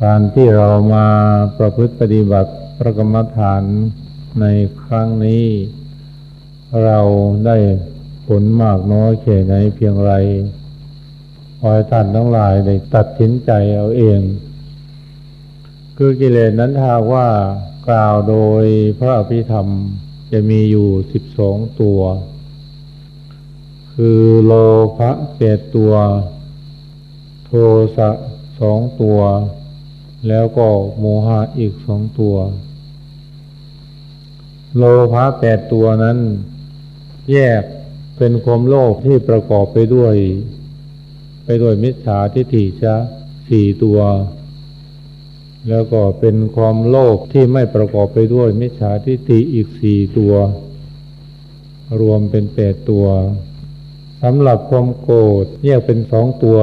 การที่เรามาประพฤติปฏิบัติพระกรรมฐานในครั้งนี้เราได้ผลมากน้อยแค่ไหนเพียงไรขอให้ท่านทั้งหลายได้ตัดสินใจเอาเองคือกิเลสนั้นถ้าว่ากล่าวโดยพระอภิธรรมจะมีอยู่12ตัวคือโลภะ8ตัวโทสะ2ตัวแล้วก็โมหะอีก2ตัวโลภะ8ตัวนั้นแยกเป็นความโลภที่ประกอบไปด้วยมิจฉาทิฏฐิจะ4ตัวแล้วก็เป็นความโลภที่ไม่ประกอบไปด้วยมิจฉาทิฏฐิอีก4ตัวรวมเป็น8ตัวสำหรับความโกรธแยกเป็น2ตัว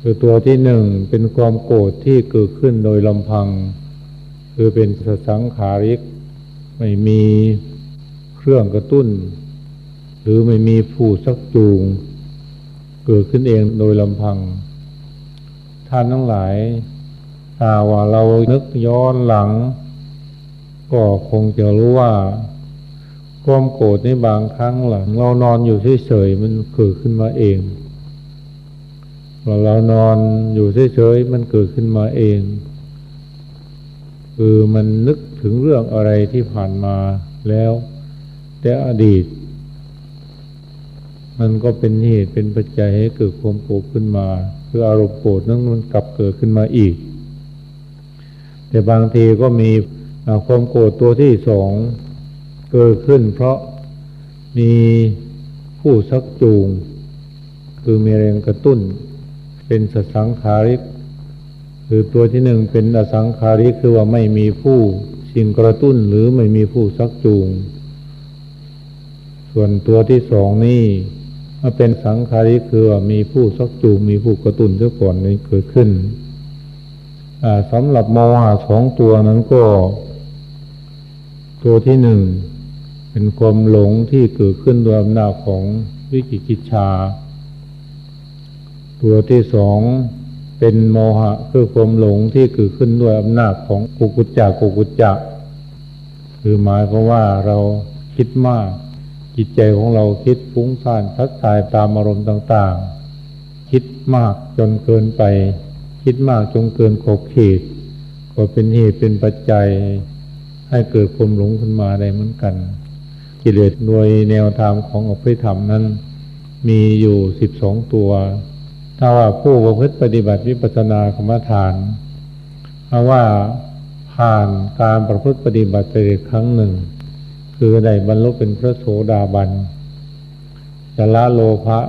คือตัวที่1เป็นความโกรธที่เกิดขึ้นโดยลำพังคือเป็นสังขาริกไม่มีเครื่องกระตุ้นหรือไม่มีผู้ชักจูงเกิดขึ้นเองโดยลำพังท่านทั้งหลายถ้าว่าเรานึกย้อนหลังก็คงจะรู้ว่าความโกรธในบางครั้งหลังเรานอนอยู่เฉยๆมันเกิดขึ้นมาเองเรานอนอยู่เฉยๆมันเกิดขึ้นมาเองคือมันนึกถึงเรื่องอะไรที่ผ่านมาแล้วแต่อดีตมันก็เป็นเหตุเป็นปัจจัยให้เกิดความโกรธขึ้นมาคืออารมณ์โกรธนั้นมันกลับเกิดขึ้นมาอีกแต่บางทีก็มีความโกรธตัวที่2เกิดขึ้นเพราะมีผู้ชักจูงคือมีแรงกระตุ้นเป็นสังขาริกคือตัวที่1เป็นอสังขาริกคือว่าไม่มีผู้สิ่งกระตุ้นหรือไม่มีผู้ชักจูงส่วนตัวที่2นี่มาเป็นสังขาริกคือว่ามีผู้ชักจูงมีผู้กระตุ้นเสียก่อนนี้เกิดขึ้นสำหรับโมหะ2ตัวนั้นก็ตัวที่1เป็นความหลงที่เกิดขึ้นโดยอำนาจของวิจิกิจฉาตัวที่2เป็นโมหะคือความหลงที่เกิดขึ้นด้วยอำนาจของกุกุจจะคือหมายความว่าเราคิดมากจิตใจของเราคิดฟุ้งซ่านพัดสายตามอารมณ์ต่างๆคิดมากจนเกินไปคิดมากจนเกินขอบเขตก็เป็นเหตุเป็นปัจจัยให้เกิดความหลงขึ้นมาได้เหมือนกันกิเลสโดยแนวทางของอภิธรรมนั้นมีอยู่12ตัวถ้าว่าผู้ประพฤติปฏิบัติวิปัสสนากรรมฐานเพราะว่าผ่านการประพฤติปฏิบัติไปครั้งหนึ่งคือได้บรรลุเป็นพระโสดาบันจะละโลภะ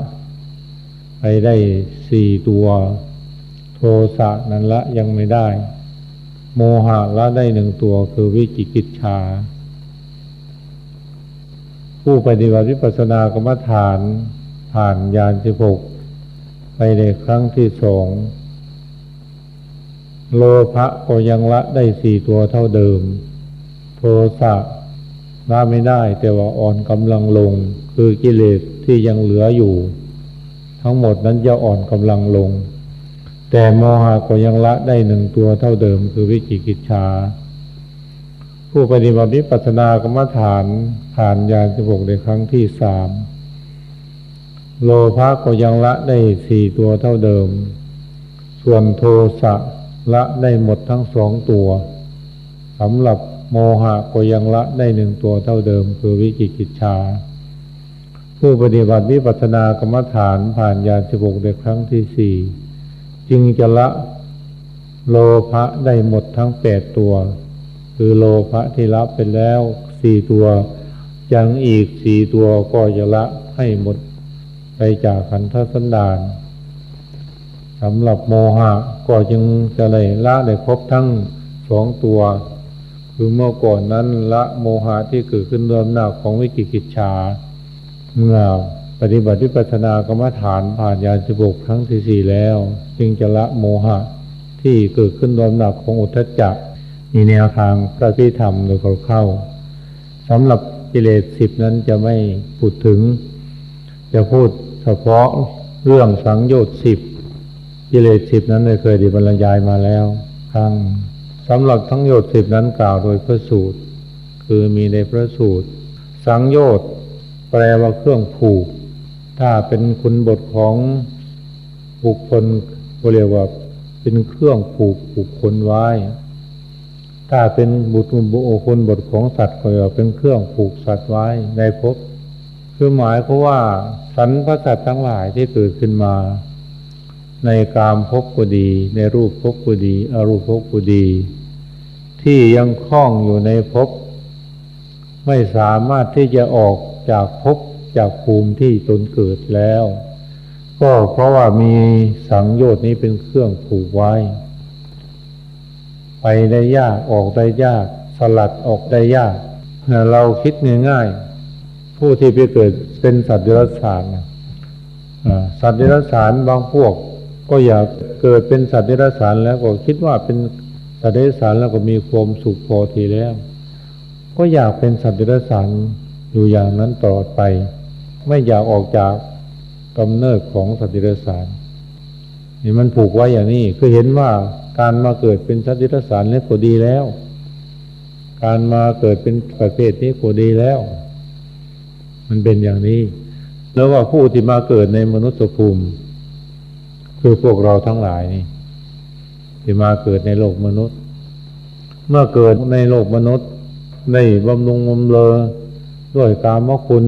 ไปได้4ตัวโทสะนั้นละยังไม่ได้โมหะละได้1ตัวคือวิจิกิจฉาผู้ปฏิบัติวิปัสสนากรรมฐานผ่านญาณ16ไปในครั้งที่2โลภะก็ยังละได้4ตัวเท่าเดิมโทสะละไม่ได้แต่ว่าอ่อนกำลังลงคือกิเลสที่ยังเหลืออยู่ทั้งหมดนั้นจะอ่อนกำลังลงแต่โมหะก็ยังละได้1ตัวเท่าเดิมคือวิจิกิจฉาผู้ปฏิบัติวิปัสสนากรรมฐานผ่านญาณ16ในครั้งที่3โลภะก็ยังละได้4ตัวเท่าเดิมส่วนโทสะละได้หมดทั้ง2ตัวสำหรับโมหะก็ยังละได้1ตัวเท่าเดิมคือวิจิกิจฉาผู้ปฏิบัติวิปัสสนากรรมฐานผ่านญาณ16ในครั้งที่4จึงจะละโลภะได้หมดทั้ง8ตัวคือโลภะที่ละไปแล้ว4ตัวยังอีก4ตัวก็จะละให้หมดไปจากขันธสันดานสำหรับโมหะก็จึงจะได้ละได้ครบทั้ง2ตัวคือเมื่อก่อนนั้นละโมหะที่เกิดขึ้นด้วยอำนาจของวิจิกิจฉาเมื่อปฏิบัติวิปัสสนากรรมฐานผ่านญาณ16ครั้งที่4แล้วจึงจะละโมหะที่เกิดขึ้นด้วยอำนาจของอุทธัจจะมีแนวทางพระพิธรรมโดยเข้าสำหรับกิเลส10นั้นจะไม่พูดถึงจะพูดเฉพาะเรื่องสังโยชน์10 กิเลส10นั้นได้เคยได้บรรยายมาแล้วครั้งสำหรับทั้งโยชน์10นั้นกล่าวโดยพระสูตรคือมีในพระสูตรสังโยชน์แปลว่าเครื่องผูกถ้าเป็นคุณบทของบุคคลก็เรียกว่าเป็นเครื่องผูกบุคคลไว้ถ้าเป็นบุคคลบทของสัตว์ก็เรียกว่าเป็นเครื่องผูกสัตว์ไว้ในภพคือหมายความว่าสรรพสัตว์ทั้งหลายที่เกิดขึ้นมาในกามภพก็ดีในรูปภพก็ดีอรูปภพก็ดีที่ยังคล้องอยู่ในภพไม่สามารถที่จะออกจากภพจากภูมิที่ตนเกิดแล้วก็เพราะว่ามีสังโยชน์นี้เป็นเครื่องผูกไว้ไปได้ยากออกได้ยากสลัดออกได้ยากเราคิดง่ายๆผู้ที่ไปเกิดเป็นสัตว์เดรัจฉานสัตว์เดรัจฉานบางพวกก็อยากเกิดเป็นสัตว์เดรัจฉานแล้วก็คิดว่าเป็นสัตว์เดรัจฉานแล้วก็มีความสุขพอทีแล้วก็อยากเป็นสัตว์เดรัจฉานอยู่อย่างนั้นตลอดไปไม่อยากออกจากกำเนิดของสัตว์เดรัจฉานนี่มันผูกไว้อย่างนี้คือเห็นว่าการมาเกิดเป็นสัตว์เดรัจฉานแล้วก็ดีแล้วการมาเกิดเป็นประเภทนี้ก็ดีแล้วมันเป็นอย่างนี้แล้วว่าผู้ที่มาเกิดในมนุษยภูมิคือพวกเราทั้งหลายนี่ที่มาเกิดในโลกมนุษย์เมื่อเกิดในโลกมนุษย์ได้บำรุงบำเรอด้วยกามคุณ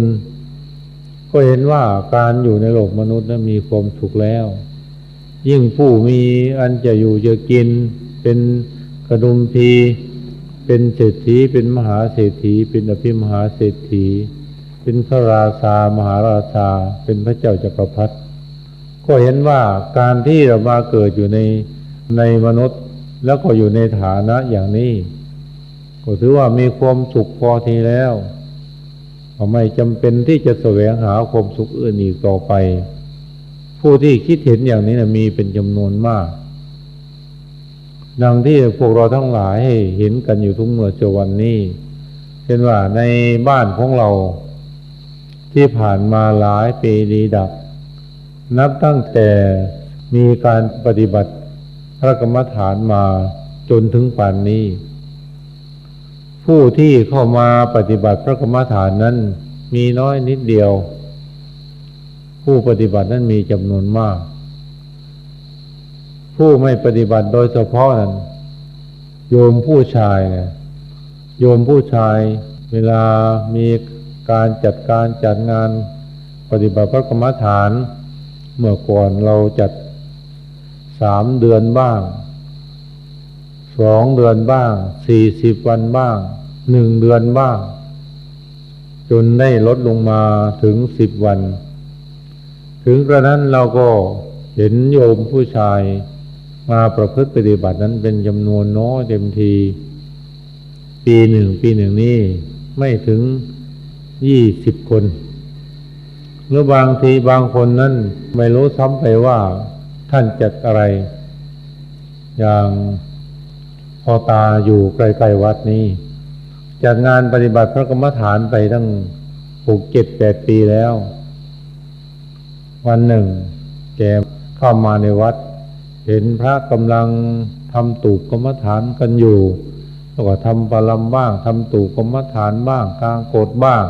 ก็เห็นว่าการอยู่ในโลกมนุษย์นั้นมีความสุขแล้วยิ่งผู้มีอันจะอยู่จะกินเป็นกระดุมพีเป็นเศรษฐีเป็นมหาเศรษฐีเป็นอภิมหาเศรษฐีเป็นพระราชามหาราชาเป็นพระเจ้าจักรพรรดิก็เห็นว่าการที่เรามาเกิดอยู่ในมนุษย์แล้วก็อยู่ในฐานะอย่างนี้ก็ถือว่ามีความสุขพอทีแล้วไม่จำเป็นที่จะแสวงหาความสุขอื่นอีกต่อไปผู้ที่คิดเห็นอย่างนี้นะมีเป็นจำนวนมากดังที่พวกเราทั้งหลายเห็นกันอยู่ทุกเมื่อเช้าวันนี้เช่นว่าในบ้านของเราที่ผ่านมาหลายปีดีดักนับตั้งแต่มีการปฏิบัติพระกรรมฐานมาจนถึงป่านนี้ผู้ที่เข้ามาปฏิบัติพระกรรมฐานนั้นมีน้อยนิดเดียวผู้ปฏิบัตินั้นมีจำนวนมากผู้ไม่ปฏิบัติโดยเฉพาะนั้นโยมผู้ชายเนี่ยโยมผู้ชายเวลามีการจัดงานปฏิบัติพระกรรมฐานเมื่อก่อนเราจัด3 เดือนบ้าง2 เดือนบ้าง40 วันบ้าง1 เดือนบ้างจนได้ลดลงมาถึง10 วันถึงกระนั้นเราก็เห็นโยมผู้ชายมาประพฤติปฏิบัตินั้นเป็นจำนวนน้อยเต็มทีปีหนึ่งนี่ไม่ถึง20 คนหรือบางทีบางคนนั้นไม่รู้ซ้ำไปว่าท่านจัดอะไรอย่างพอตาอยู่ใกล้ๆวัดนี้จัดงานปฏิบัติพระกรรมฐานไปตั้ง6 7 8 ปีแล้ววันหนึ่งแกเข้ามาในวัดเห็นพระกำลังทำตูปกรรมฐานกันอยู่แล้วก็ทำปาลัมบ้างทำตูปกรรมฐานบ้างกางโกฐบ้าง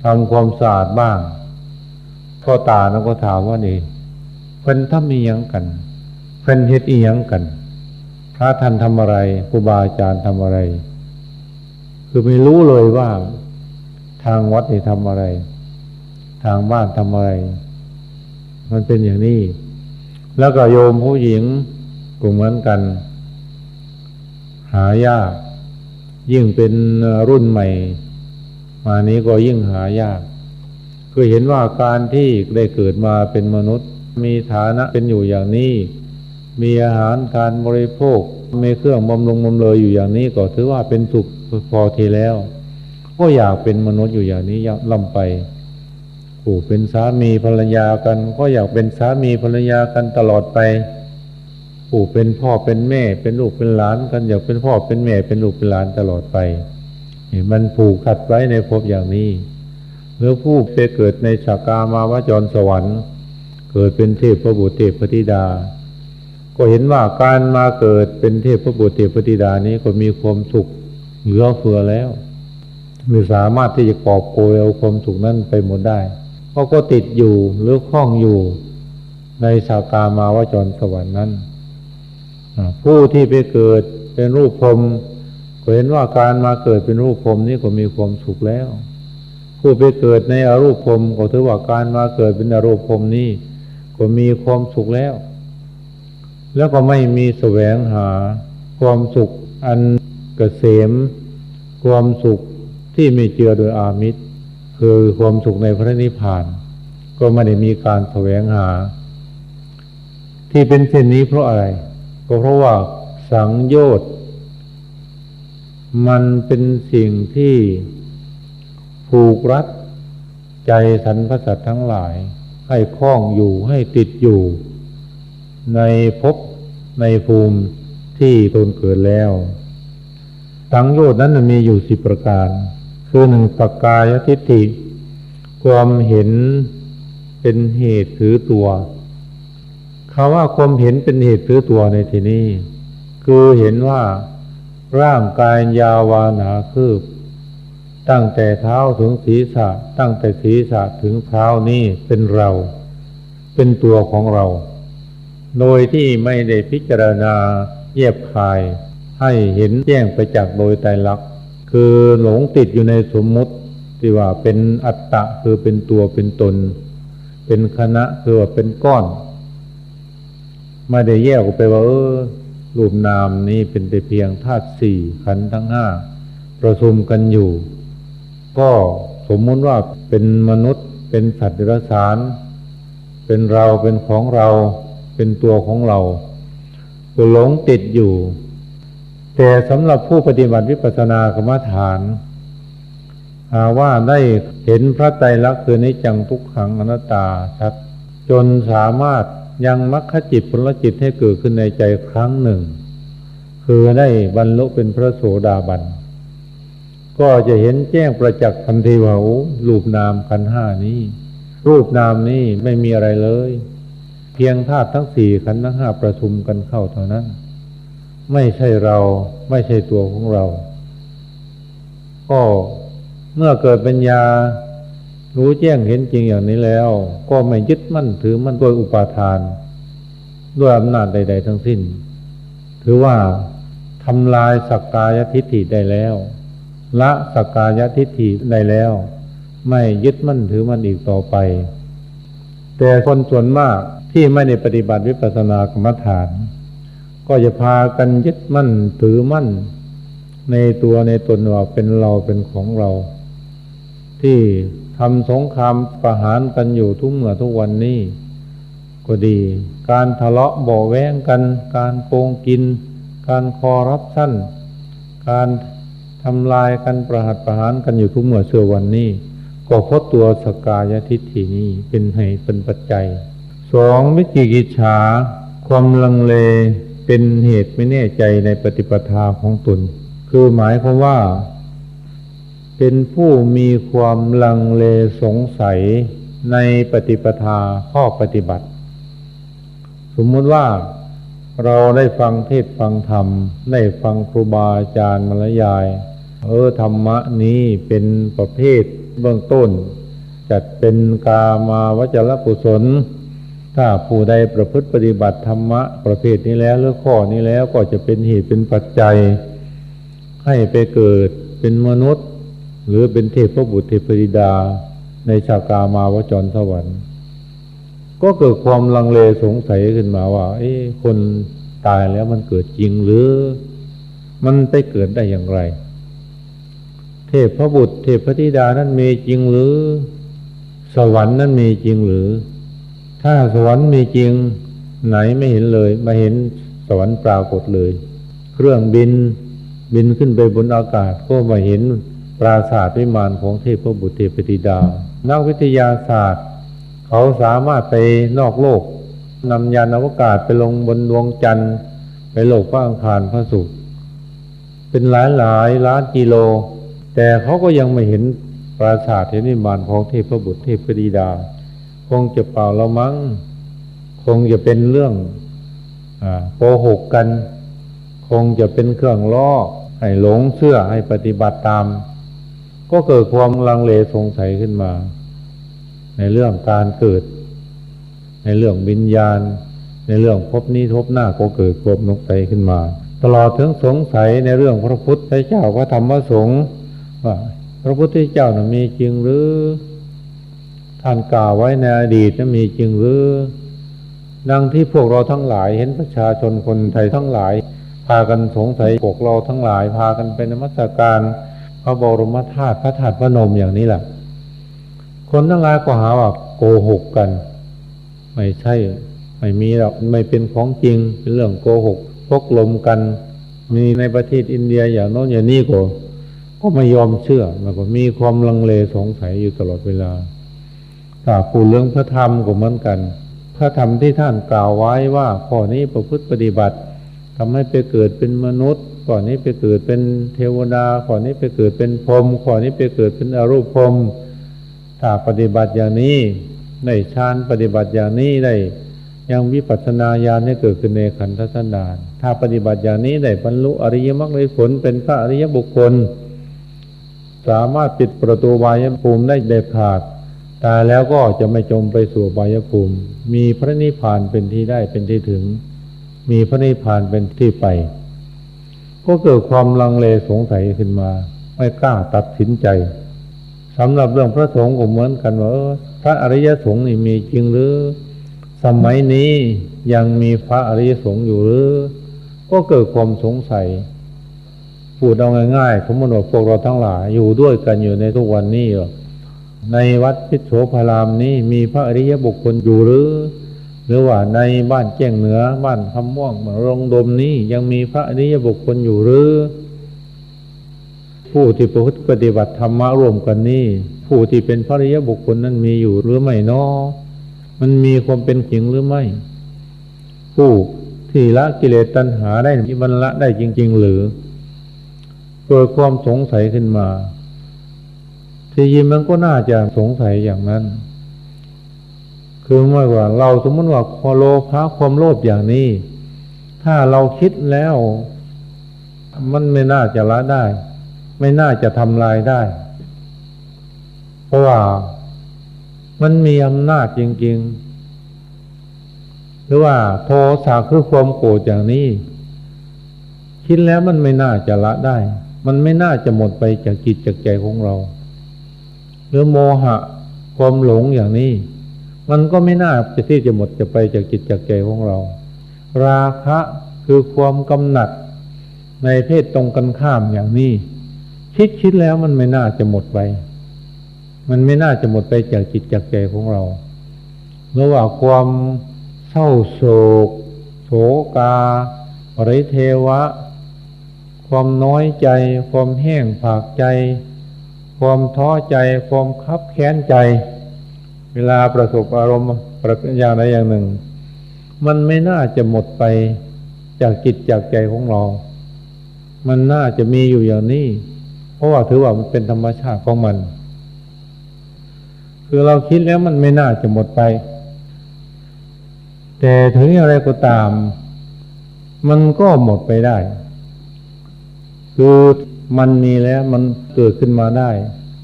ทำความสะอาดบ้างพ่อตาแล้วก็ถามว่านี่เพิ่นทำอีหยังกันเพิ่นเฮ็ดอีหยังกันพระท่านทำอะไรครูบาอาจารย์ทำอะไรคือไม่รู้เลยว่าทางวัดนี่ทำอะไรทางบ้านทำอะไรมันเป็นอย่างนี้แล้วก็โยมผู้หญิงก็เหมือนกันหายากยิ่งเป็นรุ่นใหม่มานี้ก็ยิ่งหายากคือเห็นว่าการที่ได้เกิดมาเป็นมนุษย์มีฐานะเป็นอยู่อย่างนี้มีอาหารการบริโภคมีเครื่องบำรุงบำเรออยู่อย่างนี้ก็ถือว่าเป็นสุขพอทีแล้วก็อยากเป็นมนุษย์อยู่อย่างนี้ล่ำไปผู้เป็นสามีภรรยากันก็อยากเป็นสามีภรรยากันตลอดไปผู้เป็นพ่อเป็นแม่เป็นลูกเป็นหลานกันอยากเป็นพ่อเป็นแม่เป็นลูกเป็นหลานตลอดไปมันผูกขัดไว้ในภพอย่างนี้หรือผู้ไปเกิดในสักกามาวจรสวรรค์เกิดเป็นเทพบุตรเทพธิดา ก็เห็นว่าการมาเกิดเป็นเทพบุตรเทพธิดานี้ก็มีความสุขเหลือเฟือแล้วไม่สามารถที่จะกอบโกยเอาความสุขนั้นไปหมดได้เพราะก็ติดอยู่หรือคล้องอยู่ในสากามาวจรสวรรค์นั้นผู้ที่ไปเกิดเป็นรูปพรหมก็เห็นว่าการมาเกิดเป็นรูปพรหมนี้ก็มีความสุขแล้วผู้ไปเกิดในอรูปพรหมก็ถือว่าการมาเกิดเป็นอรูปพรหมนี้ก็มีความสุขแล้วแล้วก็ไม่มีแสวงหาความสุขอันเกษมความสุขที่ไม่เจือโดยอามิตรคือความสุขในพระนิพพานก็ไม่ได้มีการแสวงหาที่เป็นเช่นนี้เพราะอะไรก็เพราะว่าสังโยชน์มันเป็นสิ่งที่ผูกรัดใจสรรพสัตว์ทั้งหลายให้คล้องอยู่ให้ติดอยู่ในภพในภูมิที่ตนเกิดแล้วสังโยชน์นั้นมีอยู่10ประการคือ1สักกายทิฏฐิความเห็นเป็นเหตุถือตัวคำว่าความเห็นเป็นเหตุถือตัวในที่นี้คือเห็นว่าร่างกายยาววานาคืบตั้งแต่เท้าถึงศีรษะตั้งแต่ศีรษะถึงเท้านี้เป็นเราเป็นตัวของเราโดยที่ไม่ได้พิจารณาแยบคายให้เห็นแจ้งไปจากโดยไตรลักษณ์คือหลงติดอยู่ในสมมุติที่ว่าเป็นอัตตะคือเป็นตัวเป็นตนเป็นคณะคือว่าเป็นก้อนไม่ได้แยกออกไปว่ารูปนามนี้เป็นแต่เพียงธาตุสี่ขันธ์ทั้งห้าประชุมกันอยู่ก็สมมุติว่าเป็นมนุษย์เป็นสัตว์เดรัจฉานเป็นเราเป็นของเราเป็นตัวของเราก็หลงติดอยู่แต่สำหรับผู้ปฏิบัติวิปัสสนากรรมฐานหาว่าได้เห็นพระไตรลักษณ์คืออนิจจังทุกขังอนัตตาชัดจนสามารถยังมรรคจิตผลจิตให้เกิดขึ้นในใจครั้งหนึ่งคือได้บรรลุเป็นพระโสดาบันก็จะเห็นแจ้งประจักษ์ทันทีว่ารูปนามขันธ์ห้านี้รูปนามนี้ไม่มีอะไรเลยเพียงธาตุทั้งสี่ขันธ์ทั้งห้าประชุมกันเข้าเท่านั้นไม่ใช่เราไม่ใช่ตัวของเราก็เมื่อเกิดปัญญารู้แจ้งเห็นจริงอย่างนี้แล้วก็ไม่ยึดมั่นถือมั่นโดยอุปาทานด้วยอำนาจใดๆทั้งสิ้นถือว่าทำลายสักกายทิฏฐิได้แล้วละสักกายทิฏฐิได้แล้วไม่ยึดมั่นถือมั่นอีกต่อไปแต่คนส่วนมากที่ไม่ได้ปฏิบัติวิปัสสนากรรมฐานก็จะพากันยึดมั่นถือมั่นในตัวในตนว่าเป็นเราเป็นของเราที่ทำสงครามประหารกันอยู่ทุกเมื่อทุกวันนี้ก็ดีการทะเลาะเบาะแว้งกันการโกงกินการคอร์รัปชันการทำลายกันประหัตประหารกันอยู่ทุกเมื่อเชื่อวันนี้ก็เพราะตัวสักกายทิฏฐินี้เป็นเหตุเป็นปัจจัย2วิจิกิจฉาความลังเลเป็นเหตุไม่แน่ใจในปฏิปทาของตนคือหมายความว่าเป็นผู้มีความลังเลสงสัยในปฏิปทาข้อปฏิบัติสมมติว่าเราได้ฟังเทศน์ฟังธรรมได้ฟังครูบาอาจารย์บรรยายธรรมะนี้เป็นประเภทเบื้องต้นจัดเป็นกามาวจรกุศลถ้าผู้ใดประพฤติปฏิบัติธรรมะประเภทนี้แล้วหรือข้อนี้แล้วก็จะเป็นเหตุเป็นปัจจัยให้ไปเกิดเป็นมนุษย์หรือเป็นเทพบุตรเทพธิดาในชากามาวจรสวรรค์ก็เกิดความลังเลสงสัยขึ้นมาว่าคนตายแล้วมันเกิดจริงหรือมันไปเกิดได้อย่างไรเทพบุตรเทพธิดานั้นมีจริงหรือสวรรค์นั้นมีจริงหรือถ้าสวรรค์มีจริงไหนไม่เห็นเลยมาเห็นสวรรค์ปรากฏเลยเครื่องบินขึ้นไปบนอากาศก็มาเห็นปราสาทวิมานของเทพบุตรเทพธิดานักวิทยาศาสตร์เขาสามารถไปนอกโลกนำยานอวกาศไปลงบนดวงจันทร์ไปโลกพระอังคารพระศุกร์เป็นหลายล้านกิโลแต่เขาก็ยังไม่เห็นปราสาทวิมานของเทพบุตรเทพธิดาคงจะเปล่าละมั้งคงจะเป็นเรื่อง โกหกกันคงจะเป็นเครื่องล่อให้หลงเชื่อให้ปฏิบัติตามก็เกิดความลังเลสงสัยขึ้นมาในเรื่องการเกิดในเรื่องวิญญาณในเรื่องภพนี้ภพหน้าก็เกิดความสงสัยขึ้นมาตลอดถึงสงสัยในเรื่องพระพุทธเจ้าพระธรรมพระสงฆ์ว่าพระพุทธเจ้าน่ะมีจริงหรือท่านกล่าวไว้ในอดีตนั้นมีจริงหรือดังที่พวกเราทั้งหลายเห็นประชาชนคนไทยทั้งหลายพากันสงสัยพวกเราทั้งหลายพากันไปนมัสการพระบรมธาตุพระธาตุพนมอย่างนี้แหละคนทั้งหลายก็หาว่าโกหกกันไม่ใช่ไม่มีหรอกไม่เป็นของจริงเป็นเรื่องโกหกพกลมกันมีในประเทศอินเดียอย่างโน้นอย่างนี้ก็ไม่ยอมเชื่อมันก็มีความลังเลสงสัยอยู่ตลอดเวลาถ้าพูดเรื่องพระธรรมก็เหมือนกันพระธรรมที่ท่านกล่าวไว้ว่าข้อนี้ประพฤติปฏิบัติทำให้ไปเกิดเป็นมนุษย์ข้อนี้ไปเกิดเป็นเทวดาข้อนี้ไปเกิดเป็นพรหมข้อนี้ไปเกิดเป็นอรูปพรหมถ้าปฏิบัติอย่างนี้ได้ฌานปฏิบัติอย่างนี้ได้ยังวิปัสสนาญาณให้เกิดขึ้นในขันธสันดานถ้าปฏิบัติอย่างนี้ได้บรรลุอริยมรรคผลเป็นพระอริยบุคคลสามารถปิดประตูอบายภูมิได้เด็ดขาดตายแล้วก็จะไม่จมไปสู่อบายภูมิมีพระนิพพานเป็นที่ได้เป็นที่ถึงมีพระนิพพานเป็นที่ไปก็เกิดความลังเลสงสัยขึ้นมาไม่กล้าตัดสินใจสำหรับเรื่องพระสงฆ์ก็เหมือนกันว่าพระอริยสงฆ์นี่มีจริงหรือสมัยนี้ยังมีพระอริยสงฆ์อยู่หรือก็เกิดความสงสัยพูดเอาง่ายๆสมมติว่าพวกเราทั้งหลายอยู่ด้วยกันอยู่ในทุกวันนี้ในวัดพิษโสภารามนี้มีพระอริยบุคคลอยู่หรือว่าในบ้านแจ้งเหนือบ้านคำม่วงโรงดมนี้ยังมีพระอริยบุคคลอยู่หรือผู้ที่ประพฤติปฏิบัติธรรมะร่วมกันนี้ผู้ที่เป็นพระอริยบุคคลนั้นมีอยู่หรือไม่น้อมันมีความเป็นจริงหรือไม่ผู้ที่ละกิเลสตัณหาได้มันละได้จริงๆหรือเกิดความสงสัยขึ้นมาที่จริงมันก็น่าจะสงสัยอย่างนั้นคือเมื่อว่าเราสมมติว่าพอโลภะความโลภอย่างนี้ถ้าเราคิดแล้วมันไม่น่าจะละได้ไม่น่าจะทำลายได้เพราะว่ามันมีอำนาจจริงๆหรือว่าโทสะคือความโกรธอย่างนี้คิดแล้วมันไม่น่าจะละได้มันไม่น่าจะหมดไปจากจิตจากใจของเราหรือโมหะความหลงอย่างนี้มันก็ไม่น่าที่จะหมดจะไปจากจิตจากใจของเราราคะคือความกำหนัดในเพศตรงกันข้ามอย่างนี้คิดแล้วมันไม่น่าจะหมดไปมันไม่น่าจะหมดไปจากจิตจากใจของเราหรือว่าความเศร้าโศกโศกาปริเทวะความน้อยใจความแห้งผากใจความท้อใจความคับแค้นใจเวลาประสบอารมณ์อย่างใดอย่างหนึ่งมันไม่น่าจะหมดไปจากจิตจากใจของเรามันน่าจะมีอยู่อย่างนี้เพราะว่าถือว่ามันเป็นธรรมชาติของมันคือเราคิดแล้วมันไม่น่าจะหมดไปแต่ถึงอย่างไรก็ตามมันก็หมดไปได้คือมันมีแล้วมันเกิดขึ้นมาได้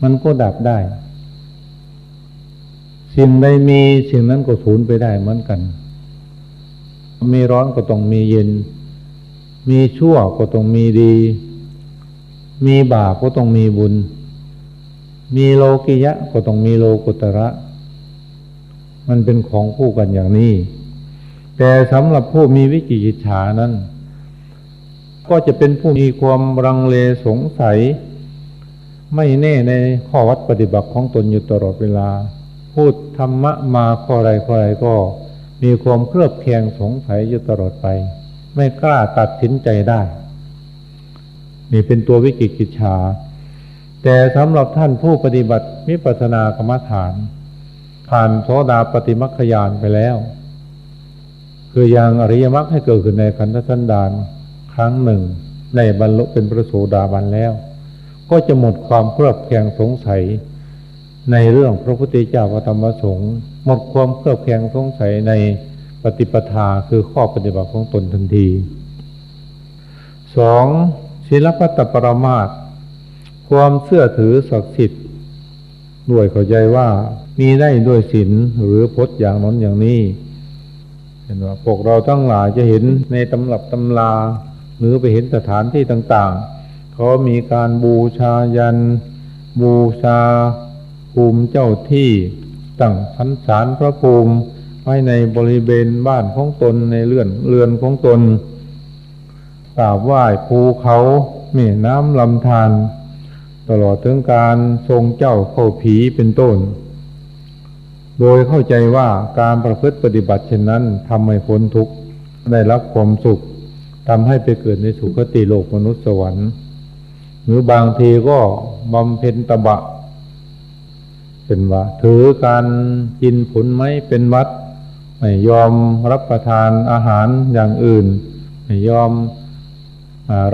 มันก็ดับได้สิ่งใดมีสิ่งนั้นก็สูญไปได้เหมือนกันมีร้อนก็ต้องมีเย็นมีชั่วก็ต้องมีดีมีบาปก็ต้องมีบุญมีโลกิยะก็ต้องมีโลกุตระมันเป็นของคู่กันอย่างนี้แต่สำหรับผู้มีวิจิกิจฉานั้นก็จะเป็นผู้มีความลังเลสงสัยไม่แน่ในข้อวัดปฏิบัติของตนอยู่ตลอดเวลาพูดธรรมะมาข้อใดก็มีความเครือบแคลงสงสัยอยู่ตลอดไปไม่กล้าตัดสินใจได้นี่เป็นตัววิจิกิจฉาแต่สำหรับท่านผู้ปฏิบัติวิปัสสนากรรมฐานผ่านโสดาปัตติมรรคญาณไปแล้วคือยังอริยมรรคให้เกิดขึ้นในขันธสันดานครั้งหนึ่งในบรรลุเป็นพระโสดาบันแล้วก็จะหมดความเครือบแคลงสงสัยในเรื่องพระพุทธเจ้าพระธรรมพระสงฆ์หมดความเครือบแคลงสงสัยใน ปฏิปทาคือข้อปฏิบัติของตนทันที 2. ศีลพัตตปรมาสความเชื่อถือศักดิ์สิทธิ์ด้วยเข้าใจว่ามีได้ด้วยศีลหรือพจน์อย่างนั้นอย่างนี้เห็นว่าพวกเราทั้งหลายจะเห็นในตำรับตำราหรือไปเห็นสถานที่ต่างๆเขามีการบูชายันบูชาภูมิเจ้าที่ตั้งสันศาลพระภูมิไว้ในบริเวณบ้านของตนในเรือนของตนกราบไหว้ภูเขาแม่น้ำลำธารตลอดถึงการทรงเจ้าเข้าผีเป็นต้นโดยเข้าใจว่าการประพฤติปฏิบัติเช่นนั้นทำให้พ้นทุกข์ได้รับความสุขทำให้ไปเกิดในสุคติโลกมนุษย์สวรรค์หรือบางทีก็บำเพ็ญตบะเป็นว่าถือการกินผลไม้เป็นวัดไม่ยอมรับประทานอาหารอย่างอื่นไม่ยอม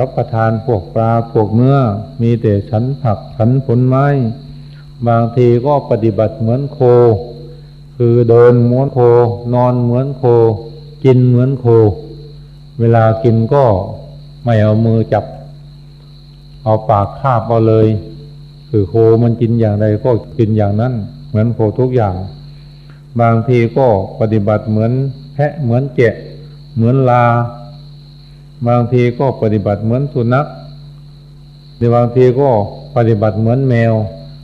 รับประทานพวกปลาพวกเนื้อมีแต่ฉันผักฉันผลไม้บางทีก็ปฏิบัติเหมือนโคคือเดินเหมือนโคนอนเหมือนโคกินเหมือนโคเวลากินก็ไม่เอามือจับเอาปากคาบเอาเลยคือโคมันกินอย่างใดก็กินอย่างนั้นเหมือนโคทุกอย่างบางทีก็ปฏิบัติเหมือนแพะเหมือนแกะเหมือนลาบางทีก็ปฏิบัติเหมือนสุนัขในบางทีก็ปฏิบัติเหมือนแมว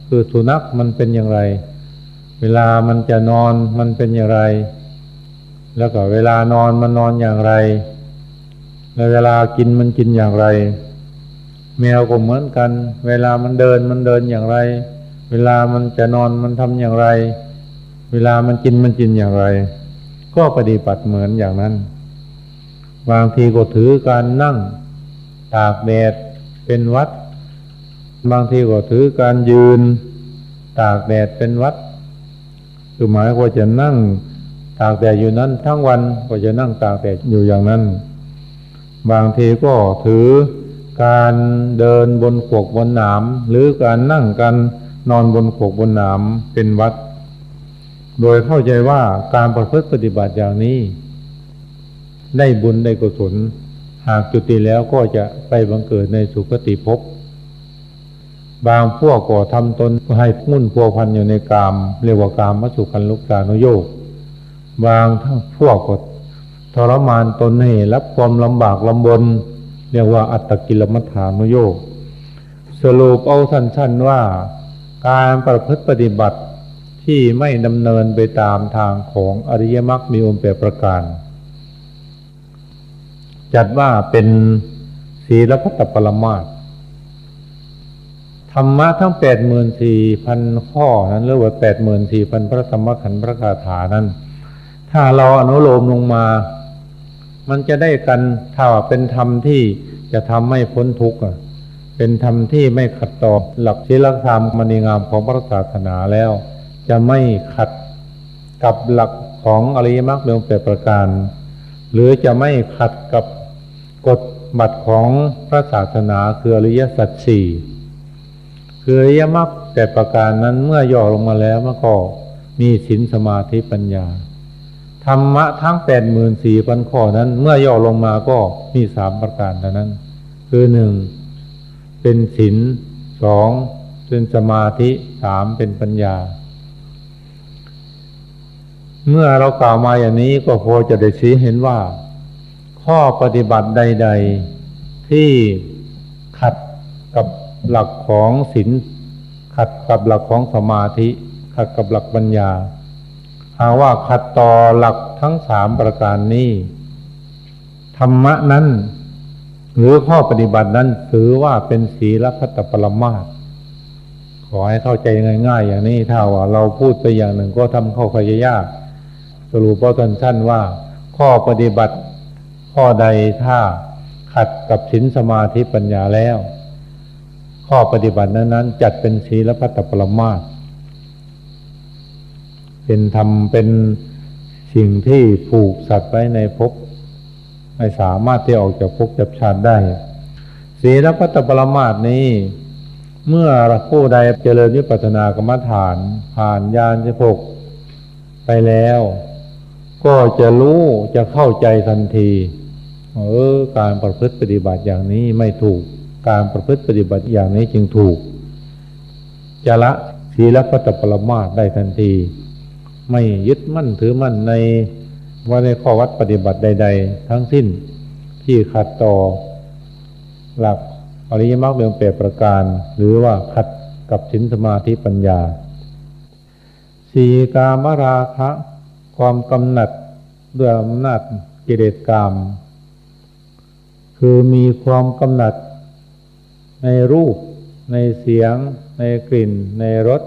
คือสุนัขมันเป็นอย่างไรเวลามันจะนอนมันเป็นอย่างไรแล้วก็เวลานอนมันนอนอย่างไรแล้วเวลากินมันกินอย่างไรแมวก็เหมือนกันเวลามันเดินอย่างไรเวลามันจะนอนมันทำอย่างไรเวลามันกินอย่างไรก็ปฏิบัติเหมือนอย่างนั้นบางทีก็ถือการนั่งตากแดดเป็นวัดบางทีก็ถือการยืนตากแดดเป็นวัดคือหมายว่าจะนั่งตากแดดอยู่นั้นทั้งวันก็จะนั่งตากแดดอยู่อย่างนั้นบางทีก็ถือการเดินบนขวกบนหนามหรือการนั่งกันนอนบนขวกบนหนามเป็นวัดโดยเข้าใจว่าการประพฤติปฏิบัติอย่างนี้ได้บุญได้กุศลหากจุติแล้วก็จะไปบังเกิดในสุคติภพบางพวกก็ทำตนให้มุ่นพัวพันอยู่ในกามเรียกว่ากามสุขันลุกานุโยคบางพวกก็ทรมานตนให้รับความลำบากลำบนเรียกว่าอัตตกิลมัฏฐานุโยคสรุปเอาสั้นๆว่าการประพฤติปฏิบัติที่ไม่ดำเนินไปตามทางของอริยมรรคมีองค์8ประการจัดว่าเป็นศีลพัตตปรมาสธรรมะทั้ง 84,000 ข้อนั้นหรือว่า 84,000 พระธรรมขันธ์พระคาถานั้นถ้าเราอนุโลมลงมามันจะได้กันถ้าเป็นธรรมที่จะทำให้พ้นทุกข์เป็นธรรมที่ไม่ขัดต่อหลักศีลธรรมมณีงามของพระศาสนาแล้วจะไม่ขัดกับหลักของอริยมรรคมีองค์8ประการหรือจะไม่ขัดกับกฎบัตรของพระศาสนาคืออริยสัจสี่คืออริยมรรค8ประการนั้นเมื่อย่อลงมาแล้วมันก็มีศีลสมาธิปัญญาธรรมะทั้ง 84,000 ข้อนั้นเมื่อย่อลงมาก็มี3ประการเท่านั้นคือ1เป็นศีล2เป็นสมาธิ3เป็นปัญญาเมื่อเรากล่าวมาอย่างนี้ก็พอจะได้ชี้เห็นว่าข้อปฏิบัติใดๆที่ขัดกับหลักของศีลขัดกับหลักของสมาธิขัดกับหลักปัญญาหากว่าขัดต่อหลักทั้ง3ประการนี้ธรรมะนั้นหรือข้อปฏิบัตินั้นถือว่าเป็นศีลพัตตปรมาสขอให้เข้าใจง่ายๆอย่างนี้ถ้าว่าเราพูดไปอย่างหนึ่งก็ทำเข้าใจยากสรุปเอาสั้นๆว่าข้อปฏิบัติข้อใดถ้าขัดกับศีลสมาธิปัญญาแล้วข้อปฏิบัตินั้นจัดเป็นศีลพัตตปรมาสเป็นธรรมเป็นสิ่งที่ผูกสัตว์ไว้ในภพไม่สามารถที่ออกจากภพจากชาติได้ศีลพัตตปรมาสนี้เมื่อผู้ใดเจริญวิปัสสนากรรมฐานผ่านญาณ16ไปแล้ว ก็จะรู้จะเข้าใจทันทีการประพฤติปฏิบัติอย่างนี้ไม่ถูกการประพฤติปฏิบัติอย่างนี้จึงถูกจะละศีลพัตตปรมาสได้ทันทีไม่ยึดมั่นถือมั่นในข้อวัดปฏิบัติใดๆทั้งสิ้นที่ขัดต่อหลักอริยมรรคมีองค์8ประการหรือว่าขัดกับศีลสมาธิปัญญาสี่กามราคะความกำหนัดด้วยอำนาจกิเลสกามคือมีความกำหนัดในรูปในเสียงในกลิ่นในรส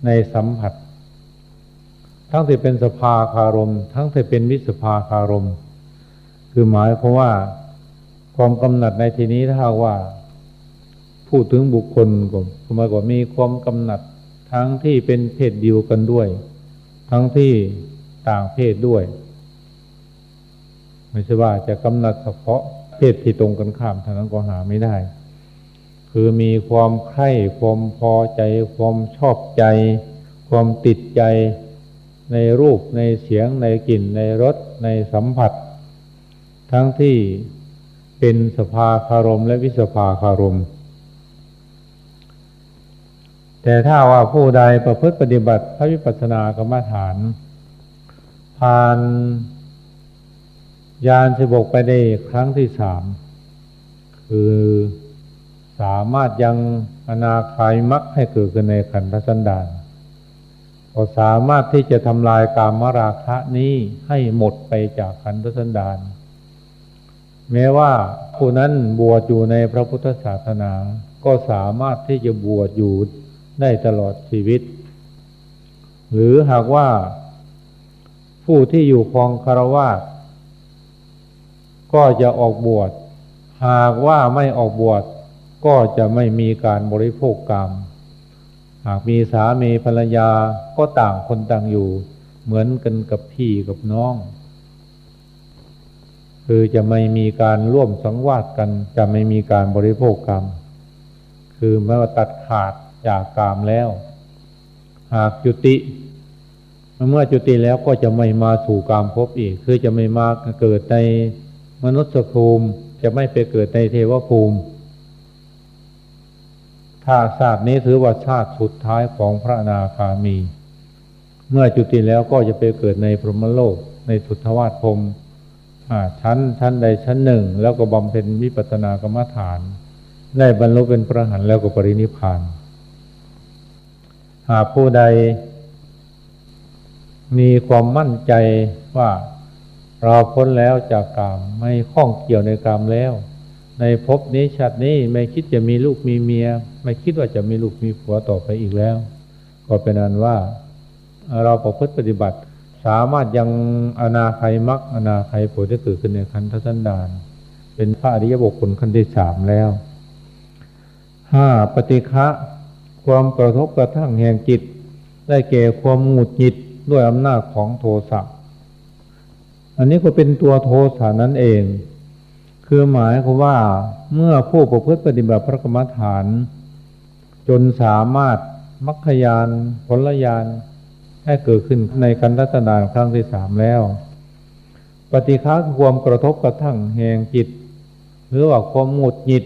ในสัมผัสทั้งที่เป็นสภาคารมทั้งที่เป็นวิสภาคารมคือหมายความว่าความกำหนัดในที่นี้ถ้าว่าพูดถึงบุคคลก็หมายความมีความกำหนัดทั้งที่เป็นเพศเดียวกันด้วยทั้งที่ต่างเพศด้วยไม่ใช่ว่าจะกำหนัดเฉพาะเพศที่ตรงกันข้ามเท่านั้นก็หาไม่ได้คือมีความใคร่ความพอใจความชอบใจความติดใจในรูปในเสียงในกลิ่นในรสในสัมผัสทั้งที่เป็นสภาคารมและวิสภาคารมแต่ถ้าว่าผู้ใดประพฤติปฏิบัติพระวิปัสสนากรรมฐานผ่านญาณ16ไปได้ครั้งที่3คือสามารถยังอนาคายมรรคให้เกิดขึ้นในขันธสันดานก็สามารถที่จะทำลายกามราคะนี้ให้หมดไปจากขันธสันดานแม้ว่าผู้นั้นบวชอยู่ในพระพุทธศาสนาก็สามารถที่จะบวชอยู่ได้ตลอดชีวิตหรือหากว่าผู้ที่อยู่ครองฆราวาสก็จะออกบวชหากว่าไม่ออกบวชก็จะไม่มีการบริโภคกามหากมีสามีภรรยาก็ต่างคนต่างอยู่เหมือนกันกับพี่กับน้องคือจะไม่มีการร่วมสังวาสกันจะไม่มีการบริโภคกามคือเมื่อตัดขาดจากกามแล้วหากจุติเมื่อจุติแล้วก็จะไม่มาสู่กามภพอีกคือจะไม่มาเกิดในมนุษย์ภูมิจะไม่ไปเกิดในเทวภูมิถ้าชาตินี้ถือว่าชาติสุดท้ายของพระอนาคามีเมื่อจุติแล้วก็จะไปเกิดในพรหมโลกในสุทธวาสพรหมชั้นใดชั้นหนึ่งแล้วก็บำเพ็ญวิปัสสนากรรมฐานได้บรรลุเป็นพระอรหันต์แล้วก็ปรินิพพานหากผู้ใดมีความมั่นใจว่าเราพ้นแล้วจากกามไม่ข้องเกี่ยวในกามแล้วในภพนี้ชาตินี้ไม่คิดจะมีลูกมีเมียไม่คิดว่าจะมีลูกมีผัวต่อไปอีกแล้วก็เป็นอันว่าเราประพฤติปฏิบัติสามารถยังอนาคัยมรรคอนาคัยผลที่เกิดขึ้นในขันธสันดานเป็นพระอริยบุคคลขั้นที่3แล้ว5ปฏิฆะความกระทบกระทั่งแห่งจิตได้แก่ความหงุดหงิดด้วยอำนาจของโทสะอันนี้ก็เป็นตัวโทสะนั่นเองคือหมายความว่าเมื่อผู้ประพฤติปฏิบัติพระกรรมฐานจนสามารถมรรคญาณผลญาณให้เกิดขึ้นในขันธสันดานครั้งที่3แล้วปฏิฆะคือความกระทบกระทั่งแห่งจิตหรือว่าความหงุดหงิด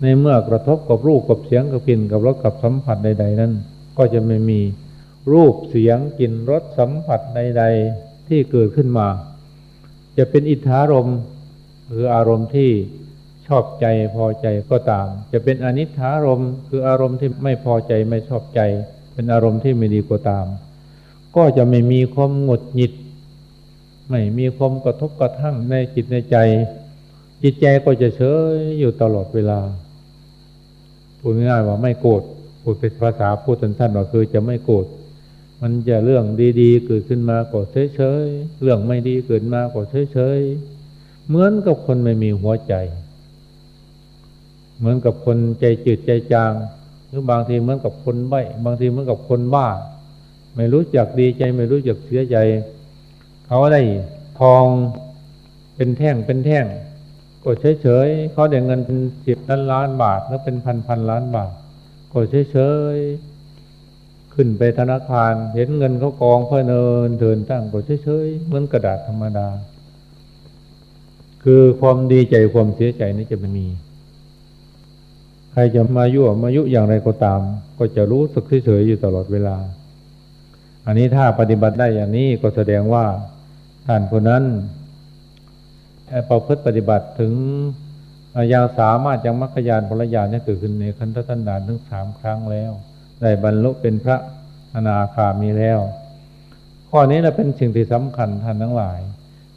ในเมื่อกระทบกับรูปกับเสียงกับกลิ่นกับรสกับสัมผัสใดๆนั้นก็จะไม่มีรูปเสียงกลิ่นรสสัมผัสใดๆที่เกิดขึ้นมาจะเป็นอิทธารมณ์หรืออารมณ์ที่ชอบใจพอใจก็ตามจะเป็นอนิถารมณ์คืออารมณ์ที่ไม่พอใจไม่ชอบใจเป็นอารมณ์ที่ไม่ดีก็ตามก็จะไม่มีความหงุดหงิดไม่มีความกระทบกระทั่งในจิตในใจจิตใจก็จะเฉยอยู่ตลอดเวลาพูดง่ายๆว่าไม่โกรธพูดเป็นภาษาพูดสั้นๆว่าคือจะไม่โกรธมันจะเรื่องดีๆเกิดขึ้นมาก็เฉยๆเรื่องไม่ดีเกิดมาก็เฉยๆเหมือนกับคนไม่มีหัวใจเหมือนกับคนใจจืดใจจางหรือบางทีเหมือนกับคนใบ้บางทีเหมือนกับคนบ้าไม่รู้จักดีใจไม่รู้จักเสียใจเขาได้ทองเป็นแท่งเป็นแท่งก็เฉยๆเขาได้เงินเป็น10 ล้านบาทหรือเป็นพันล้านบาทก็เฉยๆ ขึ้นไปธนาคารเห็นเงินเขากองเพื่อเนินเทินตั้งก็เฉยๆเหมือนกระดาษธรรมดาคือความดีใจความเสียใจนี่จะไม่มีใครจะมายั่วมายุอย่างไรก็ตามก็จะรู้สึกเฉยๆอยู่ตลอดเวลาอันนี้ถ้าปฏิบัติได้อย่างนี้ก็แสดงว่าท่านคนนั้นประพฤติปฏิบัติถึงยังสามารถยังมรรคญาณผลญาณให้เกิดขึ้นในขันธสันดานถึง3 ครั้งแล้วได้บรรลุเป็นพระอนาคามีแล้วข้อนี้เราเป็นสิ่งที่สำคัญท่านทั้งหลาย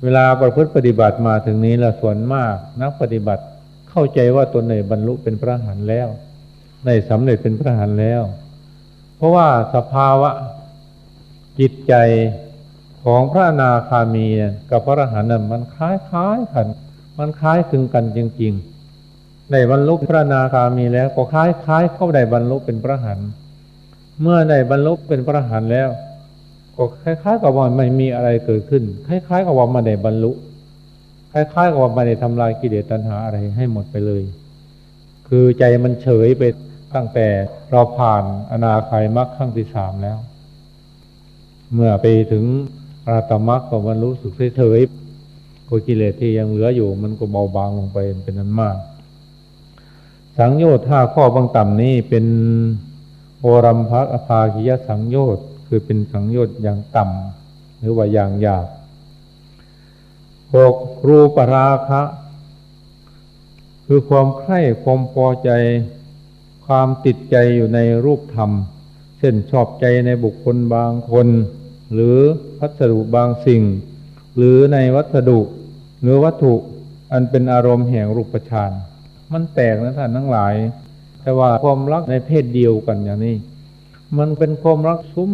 เวลาประพฤติปฏิบัติมาถึงนี้ละส่วนมากนักปฏิบัติเข้าใจว่าตนได้บรรลุเป็นพระอรหันต์แล้วได้สำเร็จเป็นพระอรหันต์แล้วเพราะว่าสภาวะจิตใจของพระอนาคามีกับพระอรหันต์นั้นมันคล้ายกันมันคล้ายคลึงกันจริงๆได้บรรลุพระอนาคามีแล้วก็คล้ายเข้าได้บรรลุเป็นพระอรหันต์เมื่อได้บรรลุเป็นพระอรหันต์แล้วก็คล้ายๆกับว่าไม่มีอะไรเกิดขึ้นคล้ายๆกับว่าไม่ได้บรรลุคล้ายๆกับว่าไม่ได้ทำลายกิเลสตัณหาอะไรให้หมดไปเลยคือใจมันเฉยไปตั้งแต่เราผ่านอนาคายมรรคขั้นที่3แล้วเมื่อไปถึงอรหัตมรรคก็มันรู้สึกเฉยๆก็กิเลสที่ยังเหลืออยู่มันก็เบาบางลงไปเป็นนั้นมากสังโยชน์5 ข้อบางต่ำนี้เป็นโอรัมภะอภาคิยสังโยชน์คือเป็นสังโยชน์อย่างต่ำหรือว่าอย่างหยาบ6รูปราคะคือความใคร่ความพอใจความติดใจอยู่ในรูปธรรมเช่นชอบใจในบุคคลบางคนหรือวัสดุบางสิ่งหรือในวัสดุหรือวัตถุอันเป็นอารมณ์แห่งรูปฌานมันแปลกนะท่านทั้งหลายแต่ว่าความรักในเพศเดียวกันอย่างนี้มันเป็นความรักซุ่ม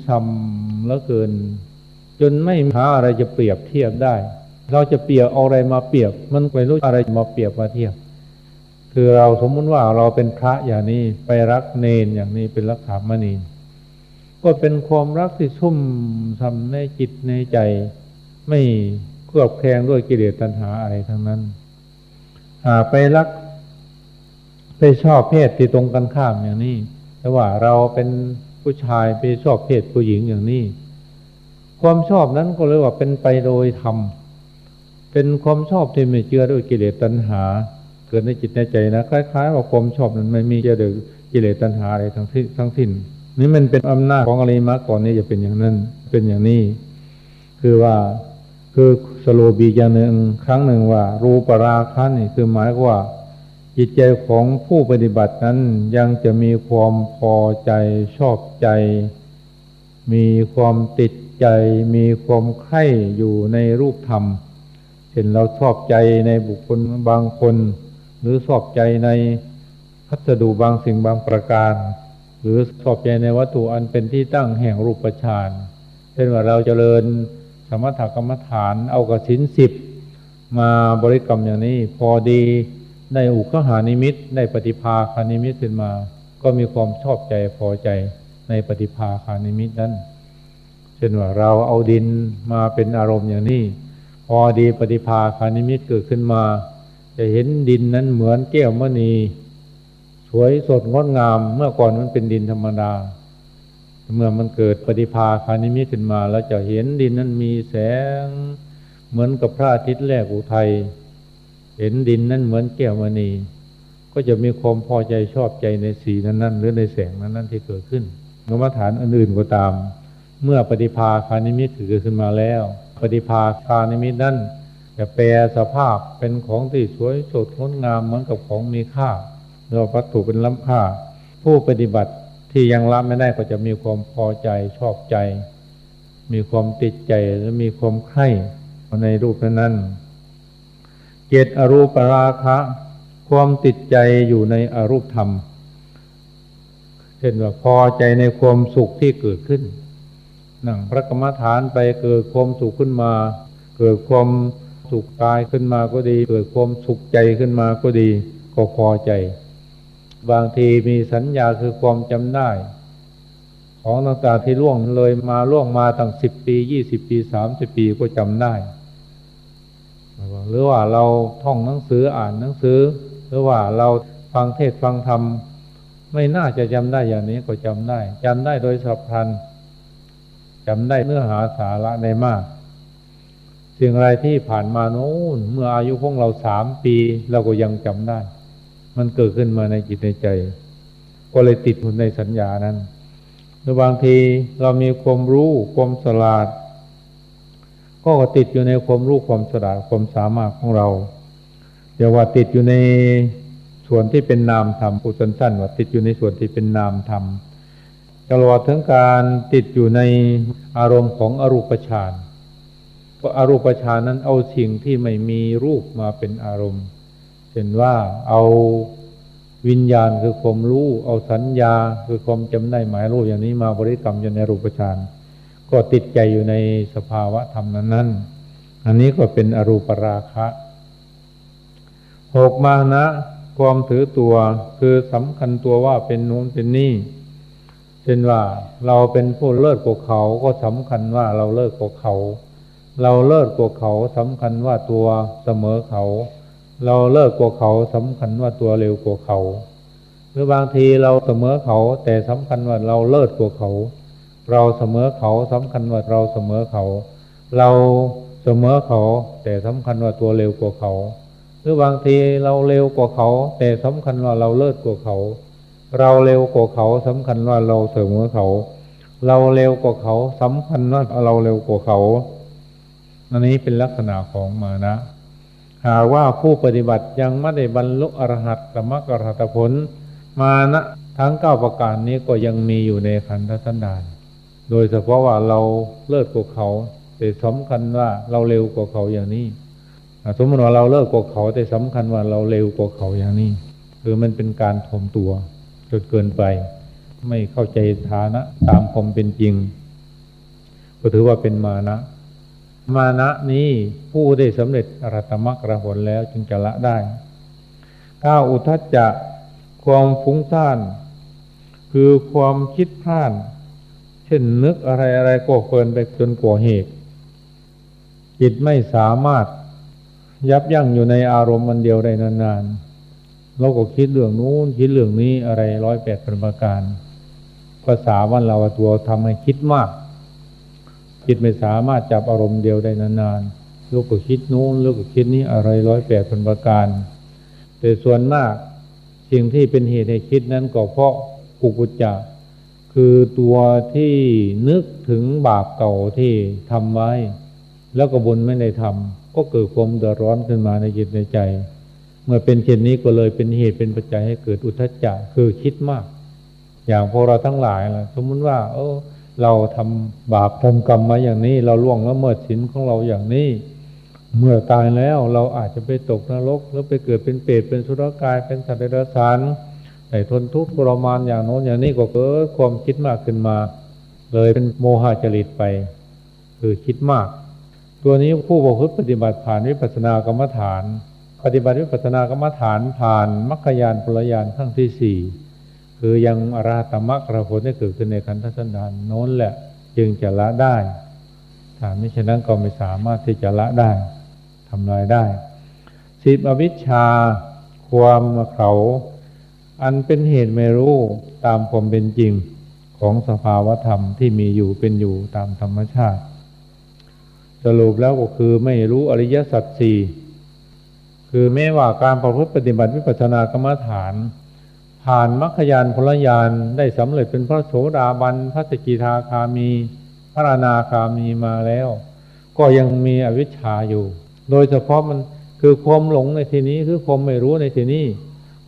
ซ่ำเหลือเกินจนไม่หาอะไรจะเปรียบเทียบได้เราจะเปรียบเอาอะไรมาเปรียบมันไม่รู้อะไรมาเปรียบมาเทียบคือเราสมมุติว่าเราเป็นพระอย่างนี้ไปรักเนรอย่างนี้เป็นรักษามณีก็เป็นความรักที่ซุ่มซ่ำในจิตในใจไม่เคลือบแคลงด้วยกิเลสตัณหาอะไรทั้งนั้นไปรักไปชอบเพศที่ตรงกันข้ามอย่างนี้แต่ว่าเราเป็นผู้ชายไปชอบเพศผู้หญิงอย่างนี้ความชอบนั้นก็เลยว่าเป็นไปโดยธรรมเป็นความชอบที่ไม่เจือด้วยกิเลสตัณหาเกิดในจิตในใจนะคล้ายๆว่าความชอบนั้นไม่มีเจือด้วยกิเลสตัณหาอะไรทั้งสิ้นนี่มันเป็นอำนาจของอริยมรรคก่อนนี้จะเป็นอย่างนั้นเป็นอย่างนี้คือสโลบีอย่างหนึ่งครั้งหนึ่งว่ารูปราคะนี่คือหมายว่าจิตใจของผู้ปฏิบัตินั้นยังจะมีความพอใจชอบใจมีความติดใจมีความใคร่อยู่ในรูปธรรมเช่นเราชอบใจในบุคคลบางคนหรือชอบใจในพัสดุบางสิ่งบางประการหรือชอบใจในวัตถุอันเป็นที่ตั้งแห่งรูปฌานเช่นว่าเราเจริญสมถกรรมฐานเอากสิณ 10มาบริกรรมอย่างนี้พอดีได้อุคหานิมิตได้ปฏิภาคานิมิตขึ้นมาก็มีความชอบใจพอใจในปฏิภาคานิมิตนั้นเช่นว่าเราเอาดินมาเป็นอารมณ์อย่างนี้พอดีปฏิภาคานิมิตเกิดขึ้นมาจะเห็นดินนั้นเหมือนแก้วมณีสวยสดงดงามเมื่อก่อนมันเป็นดินธรรมดาเมื่อมันเกิดปฏิภาคานิมิตขึ้นมาแล้วจะเห็นดินนั้นมีแสงเหมือนกับพระอาทิตย์แรกอุทัยเห็นดินนั้นเหมือนแก้วมณีก็จะมีความพอใจชอบใจในสีนั้นหรือในแสงนั้นที่เกิดขึ้นกรรมฐานอื่นๆก็ตามเมื่อปฏิภาคานิมิตเกิดขึ้นมาแล้วปฏิภาคานิมิตนั้นจะแปลสภาพเป็นของที่สวยสดงดงามเหมือนกับของมีค่าหรือวัตถุเป็นล้ำค่าผู้ปฏิบัติที่ยังละไม่ได้ก็จะมีความพอใจชอบใจมีความติดใจและมีความใคร่ในรูปนั้น7อรูปราคะความติดใจอยู่ในอรูปธรรมเช่นว่าพอใจในความสุขที่เกิดขึ้นนั่งพระกรรมฐานไปเกิดความสุขขึ้นมาเกิดความสุขกายขึ้นมาก็ดีเกิดความสุขใจขึ้นมาก็ดีก็พอใจบางทีมีสัญญาคือความจำได้ของต่างๆที่ล่วงมาตั้ง10 ปี20 ปี30 ปีก็จำได้หรือว่าเราท่องหนังสืออ่านหนังสือหรือว่าเราฟังเทศน์ฟังธรรม ไม่น่าจะจำได้อย่างนี้ก็จำได้โดยฉับพลันจำได้เนื้อหาสาระได้มากสิ่งอะไรที่ผ่านมาโน้นเมื่ออายุของเรา3 ปีเราก็ยังจำได้มันเกิดขึ้นมาในจิตในใจก็เลยติดอยู่ในสัญญานั้นหรือบางทีเรามีความรู้ความฉลาดก็ติดอยู่ในความรู้ความฉลาดความสามารถของเราเดี๋ยวว่าติดอยู่ในส่วนที่เป็นนามธรรมพูดสั้นๆว่าติดอยู่ในส่วนที่เป็นนามธรรมตลอดถึงการติดอยู่ในอารมณ์ของอรูปฌานเพราะอรูปฌานนั้นเอาสิ่งที่ไม่มีรูปมาเป็นอารมณ์เช่นว่าเอาวิญญาณคือความรู้เอาสัญญาคือความจำได้หมายรู้อย่างนี้มาบริกรรมอยู่ในรูปฌานก็ติดใจอยู่ในสภาวะธรรมนั้นๆอันนี้ก็เป็นอรูปราคะ6มานะความถือตัวคือสำคัญตัวว่าเป็นโน้นเป็นนี่เช่นว่าเราเป็นผู้เลิศกว่าเขาก็สำคัญว่าเราเลิศกว่าเขาเราเลิศกว่าเขาสำคัญว่าตัวเสมอเขาเราเลิศกว่าเขาสำคัญว่าตัวเร็วกว่าเขาหรือบางทีเราเสมอเขาแต่สำคัญว่าเราเลิศกว่าเขาเราเสมอเขาสำคัญว่าเราเสมอเขาเราเสมอเขาแต่สำคัญว่าตัวเร็วกว่าเขาหรือบางทีเราเร็วกว่าเขาแต่สำคัญว่าเราเลิศกว่าเขาเราเร็วกว่าเขาสำคัญว่าเราเสมอเขาเราเร็วกว่าเขาสำคัญว่าเราเร็วกว่าเขาอันนี้เป็นลักษณะของมานะหากว่าผู้ปฏิบัติยังไม่ได้บรรลุอรหัตตมรรคอรหัตผลมานะทั้ง9ประการนี้ก็ยังมีอยู่ในขันธสันดานโดยเฉพาะว่าเราเลิศกว่าเขาแต่สำคัญว่าเราเร็วกว่าเขาอย่างนี้สมมติว่าเราเลิศกว่าเขาแต่สำคัญว่าเราเร็วกว่าเขาอย่างนี้คือมันเป็นการถ่อมตัวจนเกินไปไม่เข้าใจฐานะตามความเป็นจริงก็ถือว่าเป็นมานะมานะนี้ผู้ได้สำเร็จอรหัตตมรรคอรหัตผลแล้วจึงจะละได้9อุทธัจจะความฟุ้งซ่านคือความคิดพลาดเช่นนึกอะไรก็เพลินไปจนกว่าเหตุจิตไม่สามารถยับยั้งอยู่ในอารมณ์มันเดียวได้นานๆเราก็คิดเรื่องนู้นคิดเรื่องนี้อะไร108ประการภาษาวันเราตัวทำให้คิดมากจิตไม่สามารถจับอารมณ์เดียวได้นานๆเราก็คิดนู้นเราก็คิดนี้อะไร108ประการแต่ส่วนมากสิ่งที่เป็นเหตุให้คิดนั้นก็เพราะกุกุจจะคือตัวที่นึกถึงบาปเก่าที่ทำไว้แล้วก็บุญไม่ได้ทำก็เกิดความเดือดร้อนขึ้นมาในจิตในใจเมื่อเป็นเช่นนี้ก็เลยเป็นเหตุเป็นปัจจัยให้เกิดอุทธัจจะคือคิดมากอย่างพวกเราทั้งหลายล่ะสมมุติว่าเราทำบาปทำกรรมมาอย่างนี้เราล่วงละเมิดศีลของเราอย่างนี้เมื่อตายแล้วเราอาจจะไปตกนรกหรือไปเกิดเป็นเปรตเป็นสุรกายเป็นสัตว์เดรัจฉานแต่ทนทุกข์ทรมานอย่างโน้นอย่างนี้ก็เกิดความคิดมากขึ้นมาเลยเป็นโมหะจริตไปคือคิดมากตัวนี้ผู้ประพฤติปฏิบัติผ่านวิปัสสนากรรมฐานปฏิบัติวิปัสสนากรรมฐานผ่านมรรคญาณผลญาณขั้นที่4คือยังอรหัตตมรรคอรหัตผลได้เกิดขึ้นในขันธสันดานโน้นแหละจึงจะละได้ถ้าไม่เช่นนั้นก็ไม่สามารถที่จะละได้ทำลายได้10อวิชชาความเขาอันเป็นเหตุไม่รู้ตามความเป็นจริงของสภาวธรรมที่มีอยู่เป็นอยู่ตามธรรมชาติสรุปแล้วก็คือไม่รู้อริยสัจสี่คือแม้ว่าการประพฤติปฏิบัติวิปัสสนากรรมฐานผ่านมรรคญาณผลญาณได้สำเร็จเป็นพระโสดาบันพระสกิทาคามีพระอนาคามีมาแล้วก็ยังมีอวิชชาอยู่โดยเฉพาะมันคือความหลงในที่นี้คือความไม่รู้ในที่นี้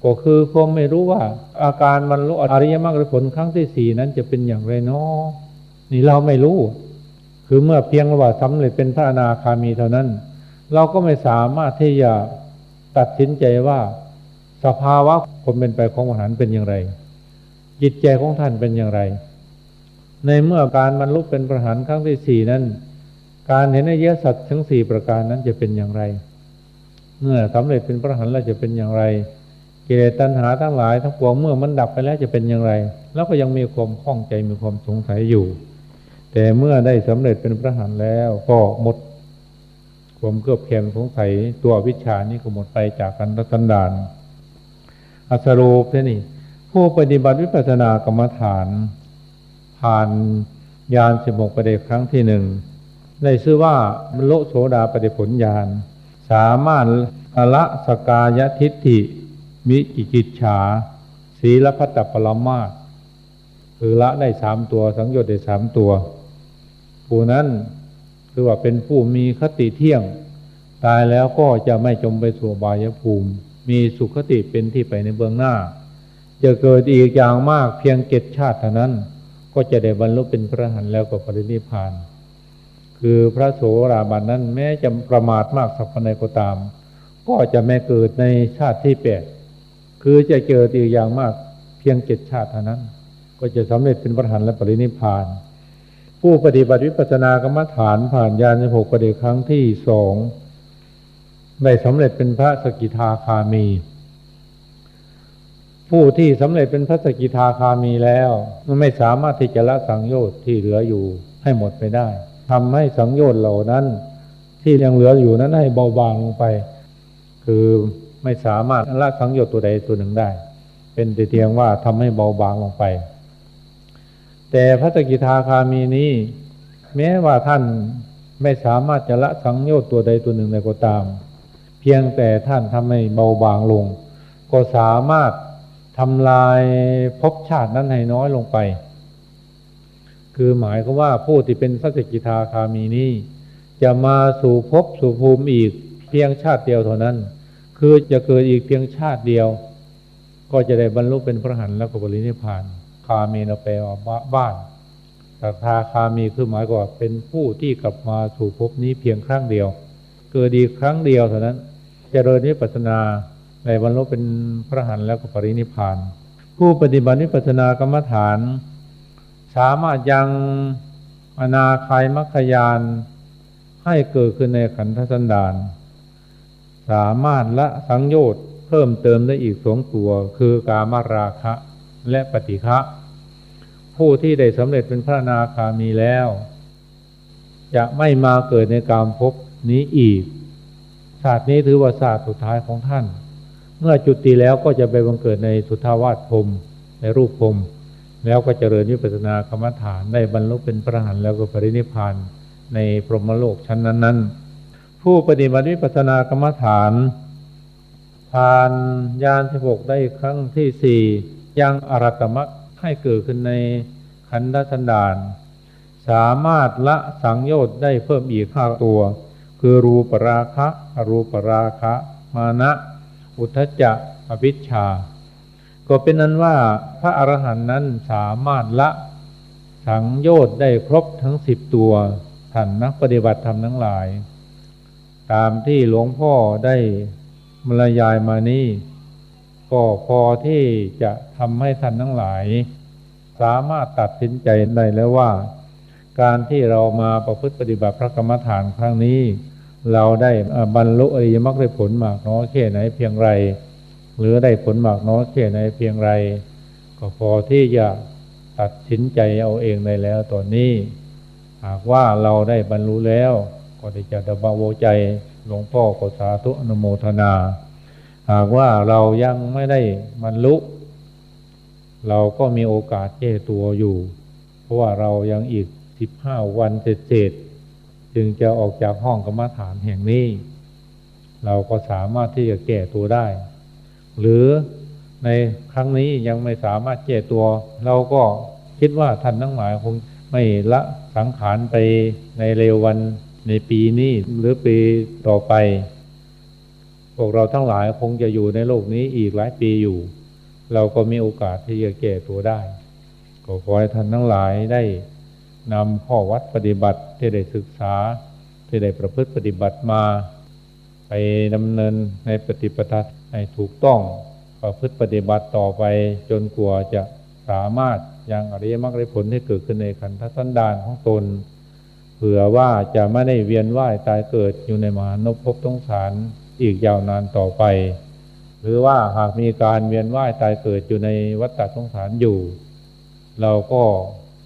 ก็คือความไม่รู้ว่าอาการบรรลุอริยมรรคผลครั้งที่4นั้นจะเป็นอย่างไรเนาะนี่เราไม่รู้คือเมื่อเพียงว่าสำเร็จเป็นพระอนาคามีเท่านั้นเราก็ไม่สามารถที่จะตัดสินใจว่าสภาวะความเป็นไปของอรหันต์เป็นอย่างไรจิตใจของท่านเป็นอย่างไรในเมื่อการบรรลุเป็นพระอรหันต์ครั้งที่4นั้นการเห็นอริยสัจทั้ง4ประการนั้นจะเป็นอย่างไรเมื่อสำเร็จเป็นพระอรหันต์แล้วจะเป็นอย่างไรกิเลสตัณหาทั้งหลายทั้งปวงเมื่อมันดับไปแล้วจะเป็นอย่างไรแล้วก็ยังมีความข้องใจมีความสงสัยอยู่แต่เมื่อได้สำเร็จเป็นพระอรหันต์แล้วก็หมดความเครือบแคลงสงสัยตัววิชานี้ก็หมดไปจากขันธสันดานสรุปนี่ ผู้ปฏิบัติวิปัสสนากรรมฐานผ่านญาณ16ประเดชครั้งที่หนึ่งได้ชื่อว่าบรรลุโสดาปัตติผลญาณสามารถละสกายทิฏฐิวิจิกิจฉาศีลพัตตปรมาสสคือละได้3ตัวสังโยชน์ได้3ตัวผู้นั้นคือว่าเป็นผู้มีคติเที่ยงตายแล้วก็จะไม่จมไปสู่อบายภูมิมีสุขติเป็นที่ไปในเบื้องหน้าจะเกิดอีกอย่างมากเพียง7 ชาติเท่านั้นก็จะได้บรรลุเป็นพระอรหันต์แล้วก็ปรินิพพานคือพระโสดาบันนั้นแม้จะประมาทมากสักเท่าใดก็ตามก็จะไม่เกิดในชาติที่8คือจะเกิดอีกอย่างมากเพียง7 ชาติเท่านั้นก็จะสำเร็จเป็นพระอรหันต์และปรินิพพานผู้ปฏิบัติวิปัสสนากรรมฐานผ่านญาณ16ประเดชครั้งที่2ได้สำเร็จเป็นพระสกิทาคามีผู้ที่สำเร็จเป็นพระสกิทาคามีแล้วไม่สามารถที่จะละสังโยชน์ที่เหลืออยู่ให้หมดไปได้ทำให้สังโยชน์เหล่านั้นที่ยังเหลืออยู่นั้นให้เบาบางลงไปคือไม่สามารถละสังโยชน์ตัวใดตัวหนึ่งได้เป็นแต่เพียงว่าทำให้เบาบางลงไปแต่พระสกิทาคามีนี้แม้ว่าท่านไม่สามารถจะละสังโยชน์ตัวใดตัวหนึ่งได้ก็ตามเพียงแต่ท่านทำให้เบาบางลงก็สามารถทำลายภพชาตินั้นให้น้อยลงไปคือหมายความว่าผู้ที่เป็นพระสกิทาคามีนี้จะมาสู่ภพสู่ภูมิอีกเพียงชาติเดียวเท่านั้นคือจะเกิดอีกเพียงชาติเดียวก็จะได้บรรลุเป็นพระอรหันต์แล้วก็ปรินิพพานคามีเราแปลว่าบ้านสกทาคามีคือหมายว่าเป็นผู้ที่กลับมาสู่ภพนี้เพียงครั้งเดียวเกิดอีกครั้งเดียวเท่านั้นเจริญวิปัสสนาได้บรรลุเป็นพระอรหันต์แล้วก็ปรินิพพานผู้ปฏิบัติวิปัสสนากรรมฐานสามารถยังอนาคายมรรคญาณให้เกิดขึ้นในขันธสันดานสามารถละสังโยชน์เพิ่มเติมได้อีก2 ตัวคือกามราคะและปฏิฆะผู้ที่ได้สำเร็จเป็นพระอนาคามีแล้วจะไม่มาเกิดในกามภพนี้อีกชาตินี้ถือว่าชาติสุดท้ายของท่านเมื่อจุติแล้วก็จะไปบังเกิดในสุทธาวาสพรหมในรูปพรหมแล้วก็เจริญวิปัสสนากรรมฐานได้บรรลุเป็นพระอรหันต์แล้วก็ปรินิพพานในพรหมโลกชั้นนั้นๆผู้ปฏิบัติวิปัสสนากรรมฐานผ่านญาณ16ได้ครั้งที่4ยังอรหัตมรรคให้เกิดขึ้นในขันธสันดานสามารถละสังโยชน์ได้เพิ่มอีก5 ตัวคือรูปราคะอรูปราคะมานะอุทธัจจะอวิชชาก็เป็นนั้นว่าพระอรหันต์นั้นสามารถละสังโยชน์ได้ครบทั้ง10 ตัวท่านนักปฏิบัติธรรมทั้งหลายตามที่หลวงพ่อได้บรรยายมานี้ก็พอที่จะทำให้ท่านทั้งหลายสามารถตัดสินใจได้แล้วว่าการที่เรามาประพฤติปฏิบัติพระกรรมฐานครั้งนี้เราได้บรรลุอริยมรรคได้ผลมากน้อยแค่ไหนเพียงไรหรือได้ผลมากน้อยแค่ไหนเพียงไรก็พอที่จะตัดสินใจเอาเองได้แล้วตอนนี้หากว่าเราได้บรรลุแล้วก็ได้จะเบาใจหลวงพ่อก็สาธุอนุโมทนาหากว่าเรายังไม่ได้บรรลุเราก็มีโอกาสแก้ตัวอยู่เพราะว่าเรายังอีก15 วันเศษจึงจะออกจากห้องกรรมฐานแห่งนี้เราก็สามารถที่จะแก้ตัวได้หรือในครั้งนี้ยังไม่สามารถแก้ตัวเราก็คิดว่าท่านทั้งหลายคงไม่ละสังขารไปในเร็ววันในปีนี้หรือปีต่อไปพวกเราทั้งหลายคงจะอยู่ในโลกนี้อีกหลายปีอยู่เราก็มีโอกาสที่จะแก้ตัวได้ก็ขอให้ท่านทั้งหลายได้นำข้อวัดปฏิบัติที่ได้ศึกษาที่ได้ประพฤติปฏิบัติมาไปดำเนินในปฏิปทาให้ถูกต้องประพฤติปฏิบัติต่อไปจนกว่าจะสามารถยังอริยมรรคผลให้เกิดขึ้นในขันธสันดานของตนเผื่อว่าจะไม่ได้เวียนว่ายตายเกิดอยู่ในมหานพภพสงสารอีกยาวนานต่อไปหรือว่าหากมีการเวียนว่ายตายเกิดอยู่ในวัฏสงสารอยู่เราก็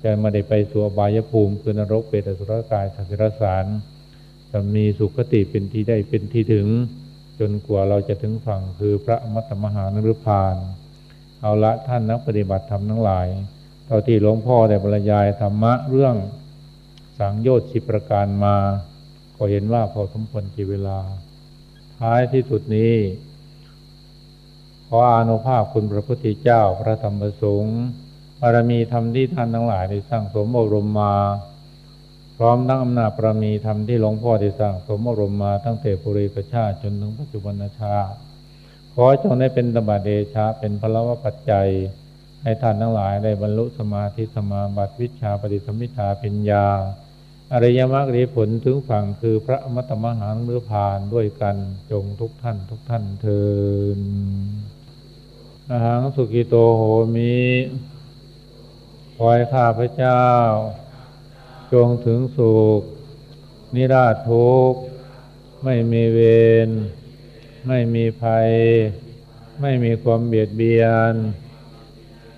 จะไม่ได้ไปสู่อบายภูมิคือนรกเปรตอสุรกายสัตว์เดรัจฉานจะมีสุคติเป็นที่ได้เป็นที่ถึงจนกว่าเราจะถึงฝั่งคือพระอมตะมหานิพพาน เอาละท่านนักปฏิบัติธรรมทั้งหลายเท่าที่หลวงพ่อได้บรรยายธรรมะเรื่องสังโยชน์10ประการมาก็เห็นว่าพอสมควรแก่เวลาท้ายที่สุดนี้ขออานุภาพคุณพระพุทธเจ้าพระธรรมสงฆ์บารมีธรรมที่ท่านทั้งหลายได้สร้างสมอบรมมาพร้อมทั้งอำนาจบารมีธรรมที่หลวงพ่อได้สร้างสมอบรมมาตั้งแต่ปุเรกชาติจนถึงปัจจุบันชาติขอจงได้เป็นตบะเดชะเป็นพลวปัจจัยให้ท่านทั้งหลายได้บรรลุสมาธิสมาบัติวิชชาปฏิสัมภิทาปัญญาอริยมรรคผลถึงฝั่งคือพระอมตะมหาฤพานด้วยกันจงทุกท่านเทอญอหังสุขิโตโหมิขอให้ข้าพเจ้าจงถึงสุขนิราชทุกข์ไม่มีเวรไม่มีภัยไม่มีความเบียดเบียน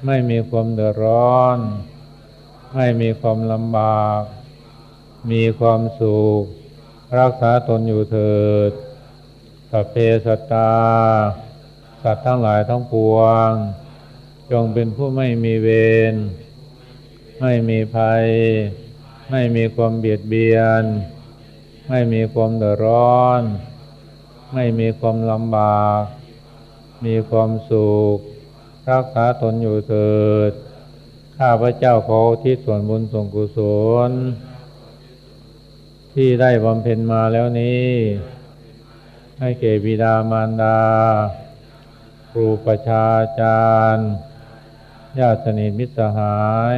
ไม่มีความเดือดร้อนไม่มีความลำบากมีความสุขรักษาตนอยู่เถิดสัพเพสัตตาสัตว์ทั้งหลายทั้งปวงจงเป็นผู้ไม่มีเวรไม่มีภัยไม่มีความเบียดเบียนไม่มีความเดือดร้อนไม่มีความลำบากมีความสุขรักษาตนอยู่เถิดข้าพเจ้าขออุทิศส่วนบุญส่วนกุศลที่ได้บำเพ็ญมาแล้วนี้ให้แก่บิดามารดาครูประชาจารย์ญาติสนิทมิตรสหาย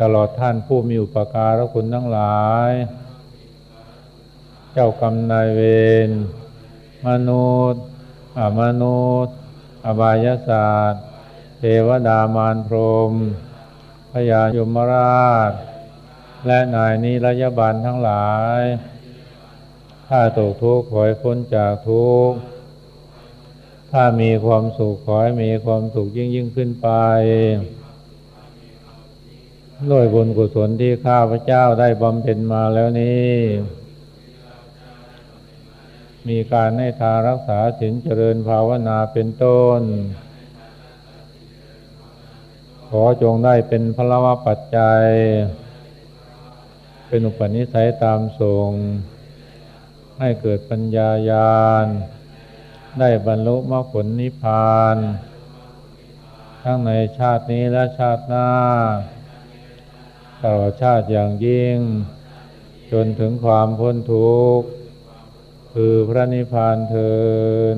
ตลอดท่านผู้มีอุปการะคุณทั้งหลายเจ้ากรรมนายเวรมนุษย์อมนุษย์อบายศาสตร์เทวดามารพรหมพญายมราชและนายนิรยบาลทั้งหลายถ้าตกทุกข์ขอให้พ้นจากทุกข์ถ้ามีความสุขขอให้มีความสุขยิ่งขึ้นไปด้วยบุญกุศลที่ข้าพเจ้าได้บำเพ็ญมาแล้วนี้มีการให้ทานรักษาศีลเจริญภาวนาเป็นต้นขอจงได้เป็นพลวปัจจัยเป็นอุปนิสัยตามส่งให้เกิดปัญญาญาณได้บรรลุมรรคผลนิพพานทั้งในชาตินี้และชาติหน้าตลอดชาติอย่างยิ่งจนถึงความพ้นทุกข์คือพระนิพพานเทอญ